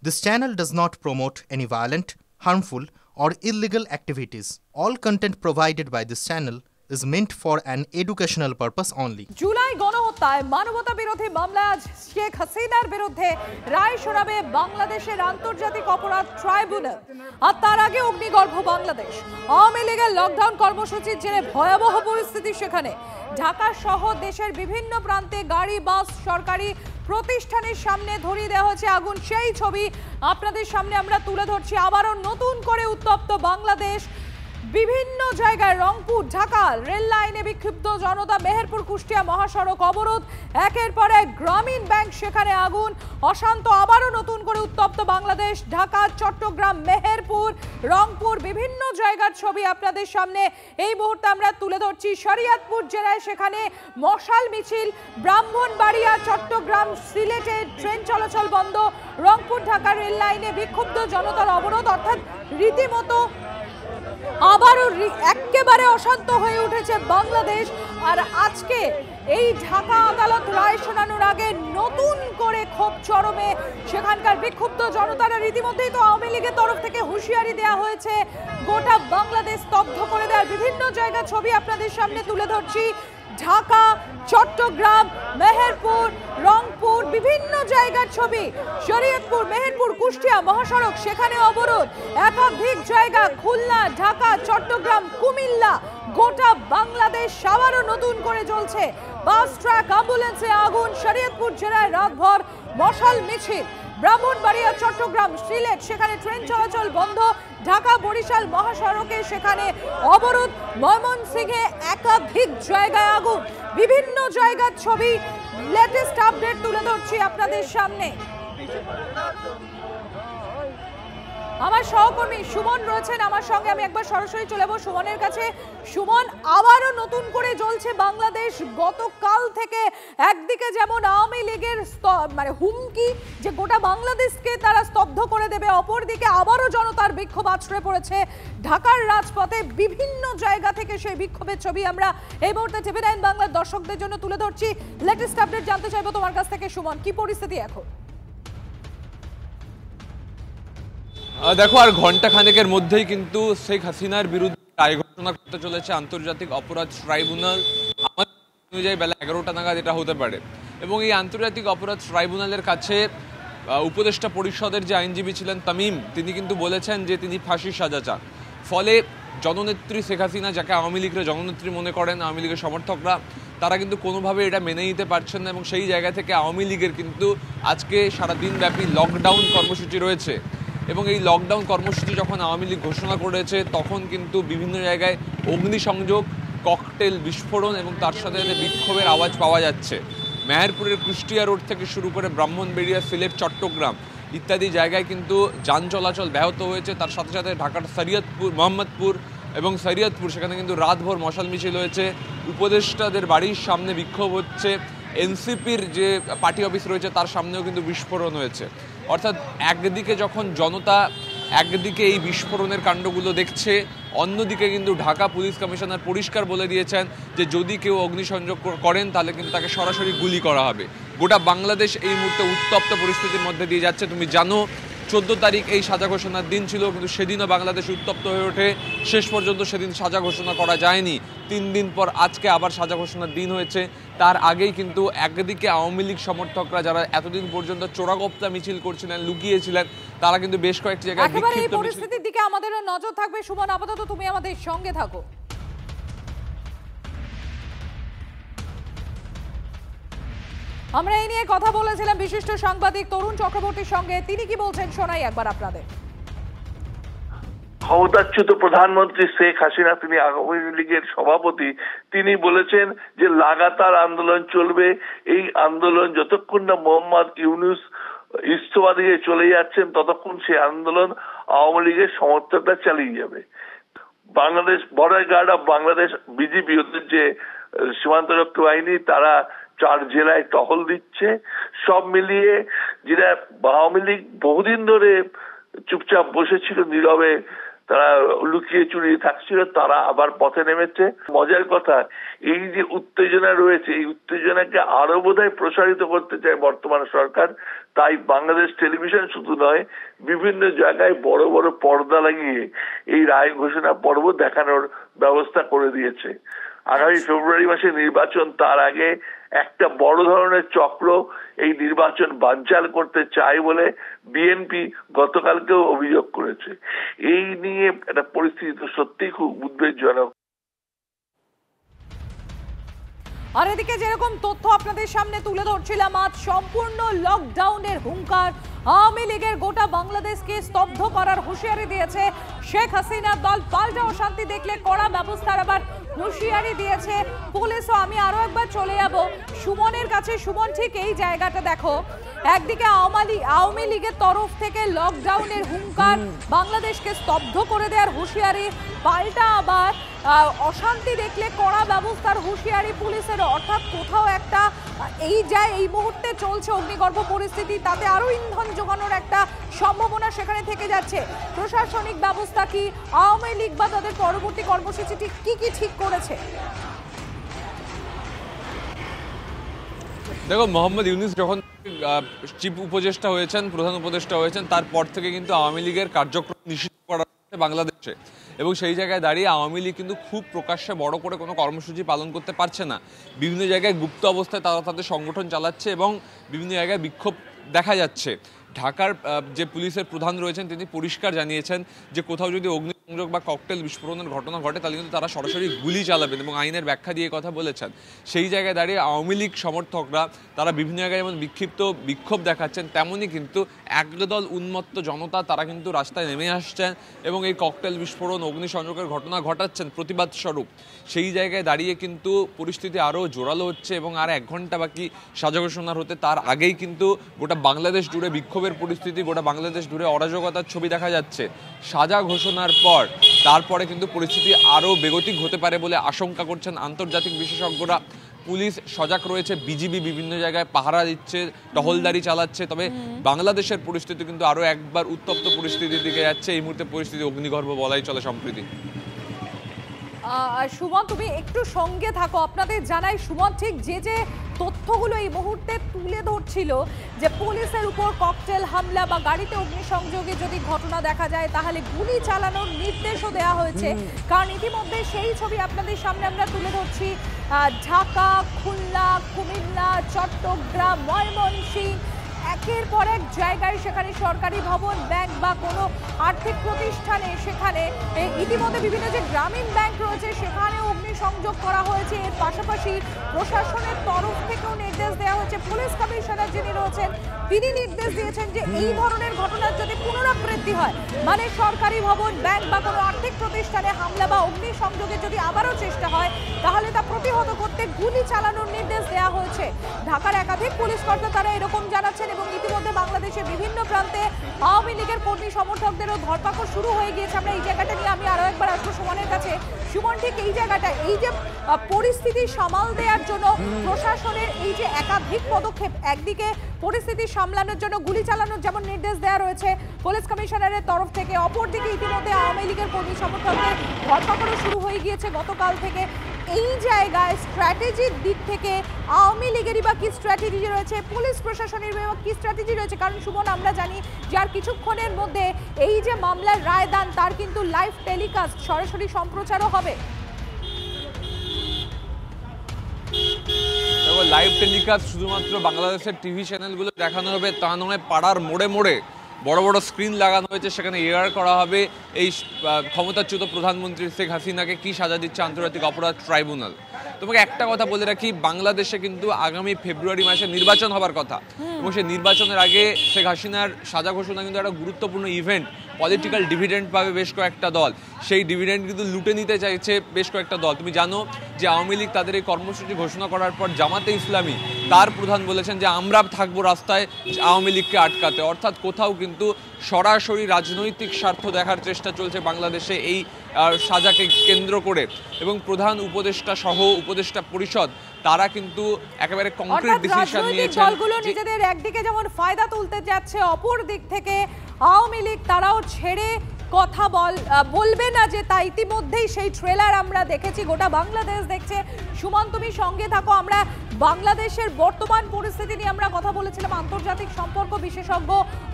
This channel does not promote any violent, harmful, or illegal activities. All content provided by this channel is meant for an educational purpose only. July গণহত্যায় মানবতা বিরোধী মামলায় আজ শেখ হাসিনার বিরুদ্ধে রায় শোনাবে বাংলাদেশের আন্তর্জাতিক অপরাধ ট্রাইব্যুনাল। আর তার আগে অগ্নিগর্ভ বাংলাদেশ। আওয়ামী লীগের লকডাউন কর্মসূচির জেরে ভয়াবহ পরিস্থিতি সেখানে। ঢাকা সহ দেশের বিভিন্ন প্রান্তে গাড়ি, বাস, সরকারি প্রতিষ্ঠানের সামনে ধরিয়ে দেওয়া হয়েছে আগুন। সেই ছবি আপনাদের সামনে আমরা তুলে ধরছি। আবারও নতুন করে উত্তপ্ত বাংলাদেশ। বিভিন্ন জায়গায় রংপুর, ঢাকা রেল লাইনে বিক্ষুব্ধ জনতা, মেহেরপুর কুষ্টিয়া মহাসড়ক অবরোধ, একের পর এক গ্রামীণ ব্যাংক সেখানে আগুন। অশান্ত আবারও নতুন করে উত্তপ্ত বাংলাদেশ। ঢাকা, চট্টগ্রাম, মেহেরপুর, রংপুর বিভিন্ন জায়গার ছবি আপনাদের সামনে এই মুহূর্তে আমরা তুলে ধরছি। শরীয়তপুর জেলায় সেখানে মশাল মিছিল, ব্রাহ্মণবাড়িয়া, চট্টগ্রাম, সিলেটে ট্রেন চলাচল বন্ধ, রংপুর ঢাকা রেল লাইনে বিক্ষুব্ধ জনতার অবরোধ। অর্থাৎ রীতিমতো আবারও একেবারে অশান্ত হয়ে উঠেছে বাংলাদেশ। আর আজকে এই ঢাকা আদালত রায় শোনানোর আগে নতুন করে ক্ষোভ চরমে সেখানকার বিক্ষুব্ধ জনতারা। রীতিমধ্যেই তো আওয়ামী লীগের তরফ থেকে হুঁশিয়ারি দেওয়া হয়েছে গোটা বাংলাদেশ স্তব্ধ করে দেওয়ার। বিভিন্ন জায়গার ছবি আপনাদের সামনে তুলে ধরছি। ঢাকা, চট্টগ্রাম, মেহেরপুর, রংপুর বিভিন্ন জায়গার ছবি। শরীয়তপুর, মেহেরপুর, কুষ্টিয়া মহাসড়ক সেখানে অবরোধ। একাধিক জায়গা খুলনা, ঢাকা, চট্টগ্রাম, কুমিল্লা, গোটা বাংলাদেশ আবারও নতুন করে জ্বলছে। বাস, ট্রাক, অ্যাম্বুলেন্সে আগুন। শরীয়তপুর জেলায় রাতভর মশাল মিছিল। ব্রাহ্মণবাড়িয়া, চট্টগ্রাম, সিলেট সেখানে ট্রেন চলাচল বন্ধ। ঢাকা বরিশাল মহাসড়কে সেখানে অবরোধ। ময়মনসিংহে একাধিক জায়গায় আগুন। বিভিন্ন জায়গার ছবি, লেটেস্ট আপডেট তুলে ধরছি আপনাদের সামনে। আমার সহকর্মী সুমন রয়েছেন আমার সঙ্গে, আমি একবার সরাসরি চলে যাবো সুমনের কাছে। সুমন, আবারও নতুন করে জ্বলছে বাংলাদেশ। গতকাল থেকে একদিকে যেমন আওয়ামী লীগের হুমকি যে গোটা বাংলাদেশকে তারা স্তব্ধ করে দেবে, অপরদিকে আবারও জনতার বিক্ষোভ আছড়ে পড়েছে ঢাকার রাজপথে। বিভিন্ন জায়গা থেকে সেই বিক্ষোভের ছবি আমরা এই মুহূর্তে TV9 বাংলার দর্শকদের জন্য তুলে ধরছি। লেটেস্ট আপডেট জানতে চাইবো তোমার কাছ থেকে সুমন, কি পরিস্থিতি এখন? দেখো, আর ঘন্টা খানেকের মধ্যেই কিন্তু শেখ হাসিনার বিরুদ্ধে রায় ঘোষণা করতে চলেছে আন্তর্জাতিক অপরাধ ট্রাইব্যুনাল। আমার অনুযায়ী বেলা 11টা নাগাদ এটা হতে পারে। এবং এই আন্তর্জাতিক অপরাধ ট্রাইব্যুনালের কাছে উপদেষ্টা পরিষদের যে আইনজীবী ছিলেন তামিম, তিনি কিন্তু বলেছেন যে তিনি ফাঁসির সাজা চান। ফলে জননেত্রী শেখ হাসিনা, যাকে আওয়ামী লীগের জননেত্রী মনে করেন আওয়ামী লীগের সমর্থকরা, তারা কিন্তু কোনোভাবে এটা মেনে নিতে পারছেন না। এবং সেই জায়গা থেকে আওয়ামী লীগের কিন্তু আজকে সারাদিনব্যাপী লকডাউন কর্মসূচি রয়েছে। এবং এই লকডাউন কর্মসূচি যখন আওয়ামী লীগ ঘোষণা করেছে তখন কিন্তু বিভিন্ন জায়গায় অগ্নিসংযোগ, ককটেল বিস্ফোরণ এবং তার সাথে সাথে বিক্ষোভের আওয়াজ পাওয়া যাচ্ছে। মেহেরপুরের কুষ্টিয়া রোড থেকে শুরু করে ব্রাহ্মণবাড়িয়া, সিলেট, চট্টগ্রাম ইত্যাদি জায়গায় কিন্তু যান চলাচল ব্যাহত হয়েছে। তার সাথে সাথে ঢাকার শরীয়তপুর, মোহাম্মদপুর এবং শরীয়তপুর সেখানে কিন্তু রাতভর মশাল মিছিল হয়েছে। উপদেষ্টাদের বাড়ির সামনে বিক্ষোভ হচ্ছে। এনসিপির যে পার্টি অফিস রয়েছে তার সামনেও কিন্তু বিস্ফোরণ হয়েছে। অর্থাৎ একদিকে যখন জনতা একদিকে এই বিস্ফোরণের কাণ্ডগুলো দেখছে, অন্যদিকে কিন্তু ঢাকা পুলিশ কমিশনার পরিষ্কার বলে দিয়েছেন যে যদি কেউ অগ্নিসংযোগ করেন তাহলে কিন্তু তাকে সরাসরি গুলি করা হবে। গোটা বাংলাদেশ এই মুহূর্তে উত্তপ্ত পরিস্থিতির মধ্যে দিয়ে যাচ্ছে। তুমি জানো 14 তারিখ এই সাজা ঘোষণার দিন ছিল, কিন্তু সেদিনও বাংলাদেশ উত্তপ্ত হয়ে ওঠে। শেষ পর্যন্ত সেদিন সাজা ঘোষণা করা যায়নি। 3 দিন পর আজকে আবার সাজা ঘোষণার দিন হয়েছে। তার আগেই কিন্তু একদিকে আওয়ামী লীগ সমর্থকরা যারা এতদিন পর্যন্ত চোরাগোপ্তা মিছিল করছিলেন, লুকিয়েছিলেন, তারা কিন্তু বেশ কয়েকটি জায়গায় বিক্ষিপ্ত পরিস্থিতির দিকে আমাদের নজর থাকবে। সুমন, আপাতত তুমি আমাদের সঙ্গে থাকো। আমরা এই নিয়ে কথা বলেছিলাম বিশিষ্ট সাংবাদিক তরুণ চক্রবর্তীর সঙ্গে, তিনি কি বলছেন শোনাই একবার আপনাদের। ক্ষমতাচ্যুত প্রধানমন্ত্রী শেখ হাসিনা, তিনি আওয়ামী লীগের সভাপতি, তিনি বলেছেন যে লাগাতার আন্দোলন চলবে। এই আন্দোলন যতক্ষণ না মোহাম্মদ ইউনূস ইস্তফা দিয়ে চলে যাচ্ছেন ততক্ষণ সেই আন্দোলন আওয়ামী লীগের সমর্থকরা চালিয়ে যাবে। Bangladesh border guard of Bangladesh, BGB, ওদের যে সীমান্তরক্ষী বাহিনী, তারা 4 জেলায় টহল দিচ্ছে। সব মিলিয়ে যেটা আওয়ামী লীগ বহুদিন ধরে চুপচাপ বসেছিল নীরবে, তারা লুকিয়ে চুরিয়ে থাকছিল, তারা আবার পথে নেমেছে। মজার কথা, এই যে উত্তেজনা রয়েছে, এই উত্তেজনাকে আরো বোধহয় প্রসারিত করতে চায় বর্তমান সরকার। তাই বাংলাদেশ টেলিভিশন শুধু নয়, বিভিন্ন জায়গায় বড় বড় পর্দা লাগিয়ে এই রায় ঘোষণা পর্ব দেখানোর ব্যবস্থা করে দিয়েছে। আগামী ফেব্রুয়ারি মাসে নির্বাচন, তার আগে একটা বড় ধরনের চক্র এই নির্বাচন বানচাল করতে চায় বলে বিএনপি গতকালকেও অভিযোগ করেছে। এই নিয়ে একটা পরিস্থিতি তো সত্যিই খুব উদ্বেগজনক। আর এদিকে যেরকম তথ্য আপনাদের সামনে তুলে ধরছিলাম, আজ সম্পূর্ণ লকডাউনের হুঙ্কার, আওয়ামী লীগের গোটা বাংলাদেশকে স্তব্ধ করার হুঁশিয়ারি দিয়েছে শেখ হাসিনার দল। পাল্টা অশান্তি দেখলে কড়া ব্যবস্থার আবার হুঁশিয়ারি দিয়েছে পুলিশও। আমি আরো একবার চলে যাব সুমনের কাছে। সুমন, ঠিক এই জায়গাটা দেখো, একদিকে আওয়ামী লীগের তরফ থেকে লকডাউনের হুঙ্কার, বাংলাদেশকে স্তব্ধ করে দেওয়ার হুঁশিয়ারি, পাল্টা আবার অশান্তি দেখলে কড়া ব্যবস্থার হুঁশিয়ারি পুলিশের। অর্থাৎ কোথাও একটা এই মুহূর্তে চলছে অগ্নিগর্ভ পরিস্থিতি, তাতে আরো ইন্ধন যোগানোর একটা সম্ভাবনা সেখানে থেকে যাচ্ছে। প্রশাসনিক ব্যবস্থা কি, আওয়ামী লীগ বা তাদের পরবর্তী কর্মসূচি কি ঠিক করেছে? দেখো, মোহাম্মদ ইউনূস যখন চিফ উপদেষ্টা হয়েছেন, প্রধান উপদেষ্টা হয়েছেন, তারপর থেকে কিন্তু আওয়ামী লীগের কার্যক্রম নিষিদ্ধ করা হচ্ছে বাংলাদেশে। এবং সেই জায়গায় দাঁড়িয়ে আওয়ামী লীগ কিন্তু খুব প্রকাশ্যে বড় করে কোনো কর্মসূচি পালন করতে পারছে না। বিভিন্ন জায়গায় গুপ্ত অবস্থায় তারা তাদের সংগঠন চালাচ্ছে এবং বিভিন্ন জায়গায় বিক্ষোভ দেখা যাচ্ছে। ঢাকার যে পুলিশের প্রধান রয়েছেন তিনি পরিষ্কার জানিয়েছেন যে কোথাও যদি অগ্নিসংযোগ বা ককটেল বিস্ফোরণের ঘটনা ঘটে তাহলে কিন্তু তারা সরাসরি গুলি চালাবেন এবং আইনের ব্যাখ্যা দিয়ে কথা বলেছেন। সেই জায়গায় দাঁড়িয়ে আওয়ামী লীগ সমর্থকরা তারা বিভিন্ন জায়গায় যেমন বিক্ষোভ দেখাচ্ছেন, তেমনই কিন্তু একদল উন্মত্ত জনতা তারা কিন্তু রাস্তায় নেমে আসছেন এবং এই ককটেল বিস্ফোরণ, অগ্নিসংযোগের ঘটনা ঘটাচ্ছেন প্রতিবাদ স্বরূপ। সেই জায়গায় দাঁড়িয়ে কিন্তু পরিস্থিতি আরও জোরালো হচ্ছে এবং আর 1 ঘন্টা বাকি সাজা ঘোষণার হতে, তার আগেই কিন্তু গোটা বাংলাদেশ জুড়ে বিক্ষোভের পরিস্থিতি, গোটা বাংলাদেশ জুড়ে অরাজকতার ছবি দেখা যাচ্ছে। সাজা ঘোষণার পর তারপরে কিন্তু পরিস্থিতি আরও বেগতিক হতে পারে বলে আশঙ্কা করছেন আন্তর্জাতিক বিশেষজ্ঞরা। পুলিশ সজাগ রয়েছে, বিজিবি বিভিন্ন জায়গায় পাহারা দিচ্ছে, টহলদারি চালাচ্ছে। তবে বাংলাদেশের পরিস্থিতি কিন্তু আরও একবার উত্তপ্ত পরিস্থিতির দিকে যাচ্ছে। এই মুহূর্তে পরিস্থিতি অগ্নিগর্ভ বলাই চলে সম্প্রতি। সুমন, তুমি একটু সঙ্গে থাকো। আপনাদের জানাই সুমন, ঠিক যে তথ্যগুলো এই মুহূর্তে তুলে ধরছিল যে পুলিশের উপর ককটেল হামলা বা গাড়িতে অগ্নিসংযোগে যদি ঘটনা দেখা যায় তাহলে গুলি চালানোর নির্দেশও দেওয়া হয়েছে। কারণ ইতিমধ্যে সেই ছবি আপনাদের সামনে আমরা তুলে ধরছি। ঢাকা, খুলনা, কুমিল্লা, চট্টগ্রাম, ময়মনসিংহ, একের পর এক জায়গায় সেখানে সরকারি ভবন, ব্যাংক বা কোনো আর্থিক প্রতিষ্ঠানে সেখানে ইতিমধ্যে বিভিন্ন যে গ্রামীণ ব্যাংক রয়েছে সেখানেও অগ্নিসংযোগ করা হয়েছে। এর পাশাপাশি প্রশাসনের তরফ থেকেও নির্দেশ দেওয়া হয়েছে। পুলিশ কমিশনার যিনি রয়েছেন তিনি নির্দেশ দিয়েছেন যে এই ধরনের ঘটনার যদি পুনরাবৃত্তি হয়, মানে সরকারি ভবন, ব্যাংক বা কোনো আর্থিক প্রতিষ্ঠানে হামলা বা অগ্নিসংযোগের যদি আবারও চেষ্টা হয় তাহলে তা প্রতিহত করতে গুলি চালানোর নির্দেশ দেওয়া হয়েছে। ঢাকার একাধিক পুলিশ কর্তা তারা এরকম জানাচ্ছেন এবং ইতিমধ্যে বাংলাদেশের বিভিন্ন প্রান্তে আওয়ামী লীগের কর্মী সমর্থকদেরও ধরপাকড় শুরু হয়ে গিয়েছে। আমরা এই জায়গাটা নিয়ে আমি আরো একবার আসবো সুমনের কাছে। সুমন, ঠিক এই জায়গাটা, এই যে পরিস্থিতি সামাল দেওয়ার জন্য প্রশাসনের এই যে একাধিক পদক্ষেপ, একদিকে পরিস্থিতি সামলানোর জন্য গুলি চালানোর যেমন নির্দেশ দেওয়া রয়েছে পুলিশ কমিশনারের তরফ থেকে, অপরদিকে ইতিমধ্যে আওয়ামী লীগের কর্মী সমর্থকদের ধরপাকড়ও শুরু হয়ে গিয়েছে গতকাল থেকে। এই জায়গায় স্ট্র্যাটেজির দিক থেকে আওয়ামী লীগেরই বা কি স্ট্র্যাটেজি রয়েছে, পুলিশ প্রশাসনের কি স্ট্র্যাটেজি রয়েছে? কারণ সুমন, আমরা জানি যে আর কিছুক্ষণের মধ্যে এই যে মামলার রায়দান তার কিন্তু লাইভ টেলিকাস্ট, সরাসরি সম্প্রচারও হবে। লাইভ টেলিকাস্ট শুধুমাত্র বাংলাদেশের টিভি চ্যানেলগুলো দেখানো হবে তা নয়, পাড়ার মোড়ে মোড়ে বড় বড় স্ক্রিন লাগানো হয়েছে, সেখানে এয়ার করা হবে এই ক্ষমতাচ্যুত প্রধানমন্ত্রী শেখ হাসিনাকে কি সাজা দিচ্ছে আন্তর্জাতিক অপরাধ ট্রাইব্যুনাল। তোমাকে একটা কথা বলে রাখি, বাংলাদেশে কিন্তু আগামী ফেব্রুয়ারি মাসে নির্বাচন হবার কথা এবং সেই নির্বাচনের আগে শেখ হাসিনার সাজা ঘোষণা কিন্তু একটা গুরুত্বপূর্ণ ইভেন্ট। পলিটিক্যাল ডিভিডেন্ড পাবে বেশ কয়েকটা দল, সেই ডিভিডেন্ড কিন্তু লুটে নিতে চাইছে বেশ কয়েকটা দল। তুমি জানো যে আওয়ামী লীগ তাদের এই কর্মসূচি ঘোষণা করার পর জামাতে ইসলামী তার প্রধান বলেছেন যে আমরা থাকবো রাস্তায় আওয়ামী লীগকে আটকাতে। অর্থাৎ কোথাও কিন্তু সরাসরি রাজনৈতিক স্বার্থ দেখার চেষ্টা চলছে বাংলাদেশে এই সাজাকে কেন্দ্র করে। এবং প্রধান উপদেষ্টা সহ উপদেষ্টা পরিষদ তারা কিন্তু একেবারে কংক্রিট ডিসিশন নিয়েছেন। দলগুলো নিজেদের একদিকে যেমন ফায়দা তুলতে যাচ্ছে, অপর দিক থেকে আওয়ামী লীগ তারাও ছেড়ে কথা বলবে না যে তা ইতিমধ্যেই সেই ট্রেলার আমরা দেখেছি, গোটা বাংলাদেশ দেখছে। সুমন, তুমি সঙ্গে থাকো। আমরা বাংলাদেশের বর্তমান পরিস্থিতি নিয়ে আমরা কথা বলেছিলাম আন্তর্জাতিক সম্পর্ক বিশেষজ্ঞ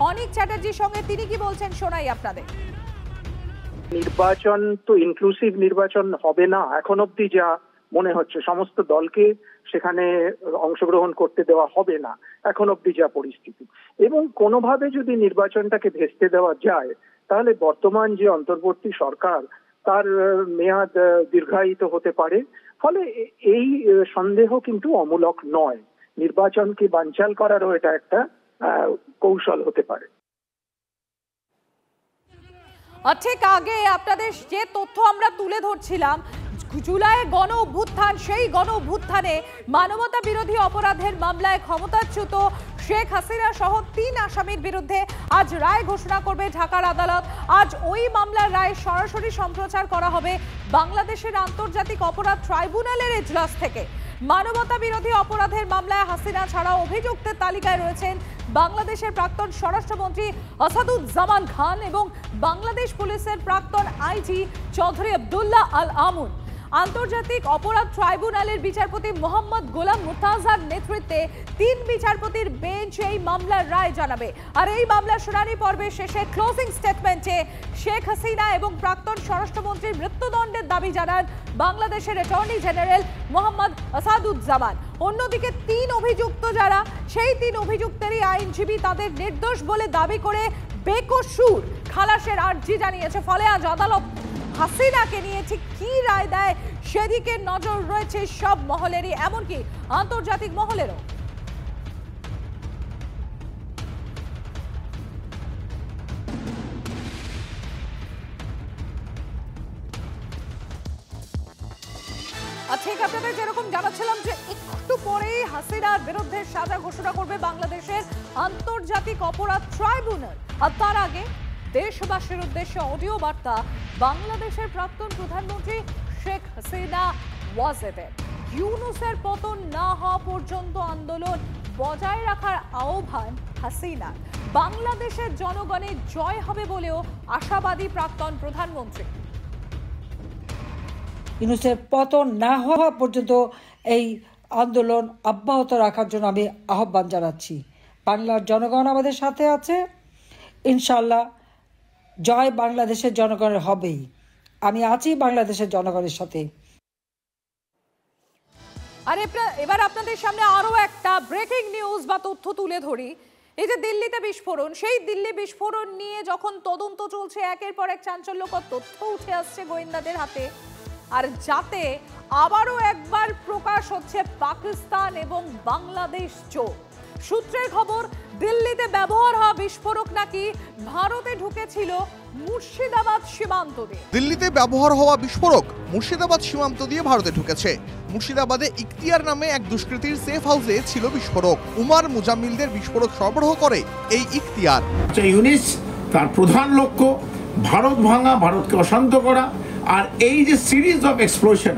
অনিক চ্যাটার্জির সঙ্গে, তিনি কি বলছেন শোনাই আপনাদের। নির্বাচন তো ইনক্লুসিভ নির্বাচন হবে না এখন অব্দি, যা মনে হচ্ছে সমস্ত দলকে সেখানে অংশগ্রহণ করতে দেওয়া হবে না এখন অব্দি যা পরিস্থিতি। এবং কোনোভাবে যদি নির্বাচনটাকে ভেস্তে দেওয়া যায় তাহলে বর্তমান যে অন্তর্বর্তী সরকার তার মেয়াদ দীর্ঘায়িত হতে পারে। ফলে এই সন্দেহ কিন্তু অমূলক নয়, নির্বাচনকে বানচাল করারও এটা একটা কৌশল হতে পারে। ঠিক আগে আপনাদের যে তথ্য আমরা তুলে ধরছিলাম, জুলাই গণ অভ্যুত্থান, সেই গণ অভ্যুত্থানে মানবতা বিরোধী অপরাধের মামলায় ক্ষমতাচ্যুত শেখ হাসিনা সহ 3 আসামির বিরুদ্ধে আজ রায় ঘোষণা করবে ঢাকার আদালত। আজ ওই মামলার রায় সরাসরি সম্প্রচার করা হবে বাংলাদেশের আন্তর্জাতিক অপরাধ ট্রাইব্যুনালের এজলাস থেকে। মানবতা বিরোধী অপরাধের মামলায় হাসিনা ছাড়াও অভিযুক্তের তালিকায় রয়েছেন বাংলাদেশের প্রাক্তন স্বরাষ্ট্রমন্ত্রী আসাদুজ্জামান খান এবং বাংলাদেশ পুলিশের প্রাক্তন আইজি চৌধুরী আব্দুল্লাহ আল আমুন। আন্তর্জাতিক অপরাধ ট্রাইব্যুনালের বিচারপতি মোহাম্মদ গোলাম মুর্তাজার নেতৃত্বে 3 বিচারপতির বেঞ্চ এই মামলার রায় জানাবে। আর এই মামলার শুনানি পর্বে শেষে ক্লোজিং স্টেটমেন্টে শেখ হাসিনা এবং প্রাক্তন স্বরাষ্ট্রমন্ত্রীর মৃত্যুদণ্ডের দাবি জানান বাংলাদেশের অ্যাটর্নি জেনারেল মোহাম্মদ আসাদুজ্জামান। অন্যদিকে 3 অভিযুক্ত যারা, সেই 3 অভিযুক্তেরই আইনজীবী তাদের নির্দোষ বলে দাবি করে বেকসুর খালাসের আর্জি জানিয়েছে। ফলে আজ আদালত হাসিনাকে নিয়ে ঠিক কি রায় দেয় সেদিকে নজর রয়েছে সব মহলেরই, এমনকি আন্তর্জাতিক মহলেরও। ঠিক আপনাদের যেরকম জানাচ্ছিলাম যে একটু পরেই হাসিনার বিরুদ্ধে সাজা ঘোষণা করবে বাংলাদেশের আন্তর্জাতিক অপরাধ ট্রাইব্যুনাল। আর তার আগে দেশবাসীর উদ্দেশ্যে অডিও বার্তা বাংলাদেশের প্রাক্তন প্রধানমন্ত্রী শেখ হাসিনা ওয়াজেদের। ইউনূসের পতন না হওয়া পর্যন্ত আন্দোলন বজায় রাখার আহ্বান হাসিনা। বাংলাদেশের জনগণের জয় হবে বলেও আশাবাদী প্রাক্তন প্রধানমন্ত্রী। ইউনূসের পতন না হওয়া পর্যন্ত এই আন্দোলন অব্যাহত রাখার জন্য আমি আহ্বান জানাচ্ছি। বাংলার জনগণ আমাদের সাথে আছে, ইনশাল্লাহ জয় বাংলাদেশের জনগণের হবেই। আমি আছি বাংলাদেশের জনগণের সাথে। আর এবার আপনাদের সামনে আরো একটা ব্রেকিং নিউজ বা তথ্য তুলে ধরি। এই যে দিল্লিতে বিস্ফোরণ, সেই দিল্লি বিস্ফোরণ নিয়ে যখন তদন্ত চলছে, একের পর এক চাঞ্চল্যকর তথ্য উঠে আসছে গোয়েন্দাদের হাতে। আর যাতে আবারও একবার প্রকাশ হচ্ছে পাকিস্তান এবং বাংলাদেশ চোখ। সূত্রের খবর, দিল্লিতে ব্যবহার হওয়া বিস্ফোরক নাকি ভারতে ঢুকেছিল মুর্শিদাবাদ সীমান্ত দিয়ে। দিল্লিতে ব্যবহার হওয়া বিস্ফোরক মুর্শিদাবাদ সীমান্ত দিয়ে ভারতে ঢুকেছে। মুর্শিদাবাদে ইখতিয়ার নামে এক দুষ্কৃতীর সেফ হাউসে ছিল বিস্ফোরক। উমার মুজাম্মিলদের বিস্ফোরক সরবরাহ করে এই ইখতিয়ার। ইউনিস তার প্রধান লক্ষ্য ভারত ভাঙা, ভারতকে অশান্ত করা। আর এই যে সিরিজ অফ এক্সপ্লোশন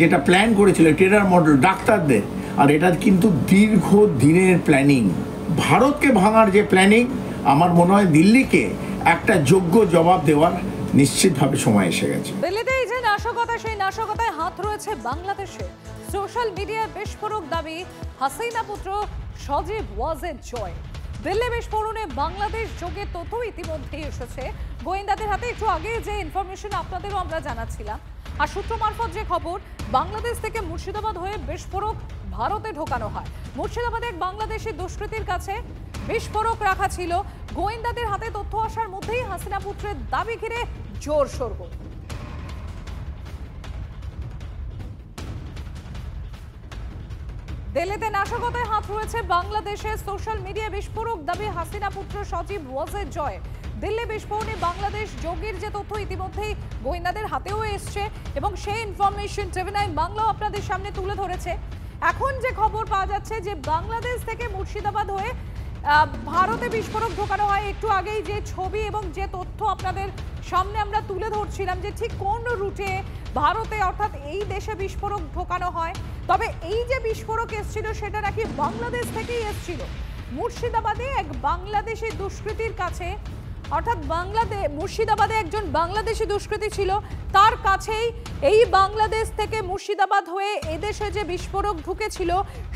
যেটা প্ল্যান করেছিল টেরার মডেল ডাক্তারদের, আর এটা কিন্তু দীর্ঘ দিনের প্ল্যানিং। ভারতকে ভাঙার যে প্ল্যানিং, আমার মনে হয় দিল্লিকে একটা যোগ্য জবাব দেওয়ার নিশ্চিতভাবে সময় এসে গেছে। দিল্লিতে এই যে নাশকতা, সেই নাশকতায় হাত রয়েছে বাংলাদেশে। সোশ্যাল মিডিয়ায় বিস্ফোরক দাবি হাসিনা পুত্র সজীব ওয়াজেদ জয়। দিল্লি বিস্ফোরণে বাংলাদেশ যোগের তথ্য ইতিমধ্যেই এসেছে গোয়েন্দাদের হাতে। একটু আগে যে ইনফরমেশন আপনাদেরও আমরা জানাচ্ছিলাম, আর সূত্র মারফত যে খবর, বাংলাদেশ থেকে মুর্শিদাবাদ হয়ে বিস্ফোরক ভারতে ঢোকানো হয়। মুর্শিদাবাদে এক বাংলাদেশি দুষ্কৃতীর কাছে বিস্ফোরক রাখা ছিল। গোয়েন্দাদের হাতে তথ্য আসার মধ্যেই হাসিনা পুত্রের দাবি ঘিরে জোর শোরগোল। দিল্লিতে নাশকতায় হাত রয়েছে বাংলাদেশের। সোশ্যাল মিডিয়া বিস্ফোরক দাবি হাসিনা পুত্র সজীব ওয়াজেদ জয়। দিল্লি বিস্ফোরণে বাংলাদেশ যোগের যে তথ্য ইতিমধ্যেই গোয়েন্দাদের হাতেও এসছে এবং সেই ইনফরমেশন TV9 বাংলাও আপনাদের সামনে তুলে ধরেছে। এখন যে খবর পাওয়া যাচ্ছে যে বাংলাদেশ থেকে মুর্শিদাবাদ হয়ে ভারতে বিস্ফোরক ঢোকানো হয়। একটু আগেই যে ছবি এবং যে তথ্য আপনাদের সামনে আমরা তুলে ধরছিলাম যে ঠিক কোন রুটে ভারতে অর্থাৎ এই দেশে বিস্ফোরক ঢোকানো হয়। তবে এই যে বিস্ফোরক এসেছিল সেটা নাকি বাংলাদেশ থেকেই এসেছিল। মুর্শিদাবাদে এক বাংলাদেশি দুষ্কৃতীর কাছে অর্থাৎ মুর্শিদাবাদে একজন বাংলাদেশি দুষ্কৃতী ছিল, তার কাছেই এই বাংলাদেশ থেকে মুর্শিদাবাদ হয়ে এদেশে যে বিস্ফোরক ঢুকেছিল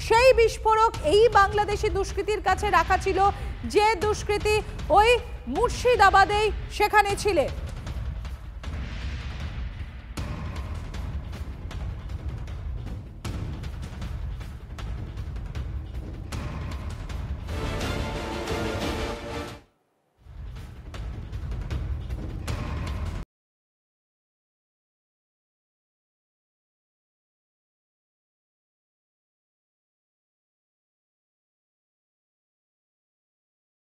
সেই বিস্ফোরক এই বাংলাদেশি দুষ্কৃতীর কাছে রাখা ছিল, যে দুষ্কৃতী ওই মুর্শিদাবাদেই সেখানে ছিলেন।